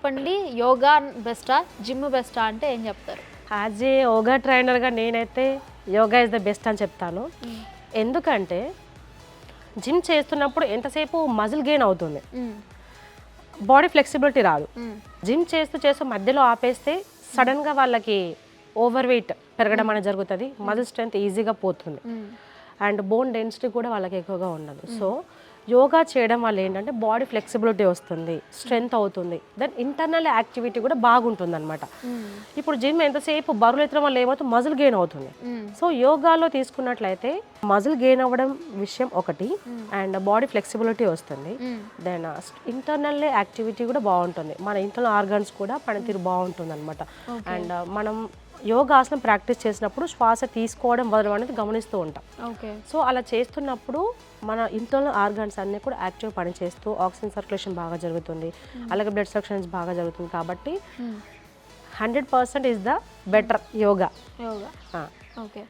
చెప్పండి, యోగా బెస్టా జిమ్ బెస్టా అంటే ఏం చెప్తారు? యాజ్ ఏ యోగా ట్రైనర్గా నేనైతే యోగా ఇస్ ద బెస్ట్ అని చెప్తాను. ఎందుకంటే జిమ్ చేస్తున్నప్పుడు ఎంతసేపు మజిల్ గెయిన్ అవుతుంది, బాడీ ఫ్లెక్సిబిలిటీ రాదు. జిమ్ చేస్తూ చేస్తూ మధ్యలో ఆపేస్తే సడన్గా వాళ్ళకి ఓవర్ వెయిట్ పెరగడం అనేది జరుగుతుంది, మజిల్ స్ట్రెంత్ ఈజీగా పోతుంది అండ్ బోన్ డెన్సిటీ కూడా వాళ్ళకి ఎక్కువగా ఉండదు. సో యోగా చేయడం వల్ల ఏంటంటే బాడీ ఫ్లెక్సిబిలిటీ వస్తుంది, స్ట్రెంగ్త్ అవుతుంది, దెన్ ఇంటర్నల్ యాక్టివిటీ కూడా బాగుంటుంది అనమాట. ఇప్పుడు జిమ్ ఎంతసేపు బరువులు ఎత్తడం వల్ల ఏమవుతుంది, మజిల్ గెయిన్ అవుతుంది. సో యోగాలో తీసుకున్నట్లయితే మజిల్ గెయిన్ అవ్వడం విషయం ఒకటి అండ్ బాడీ ఫ్లెక్సిబిలిటీ వస్తుంది, దెన్ ఇంటర్నల్ యాక్టివిటీ కూడా బాగుంటుంది, మన ఇంటర్నల్ ఆర్గన్స్ కూడా పనితీరు బాగుంటుంది అనమాట. అండ్ మనం యోగాసనం ప్రాక్టీస్ చేసినప్పుడు శ్వాస తీసుకోవడం వదలడం అనేది గమనిస్తూ ఉంటాం. సో అలా చేస్తున్నప్పుడు మన ఇంటర్నల్ ఆర్గన్స్ అన్నీ కూడా యాక్టివ్ పనిచేస్తూ ఆక్సిజన్ సర్క్యులేషన్ బాగా జరుగుతుంది, అలాగే బ్లడ్ సర్క్యులేషన్ బాగా జరుగుతుంది. కాబట్టి 100% is the better yoga. Okay.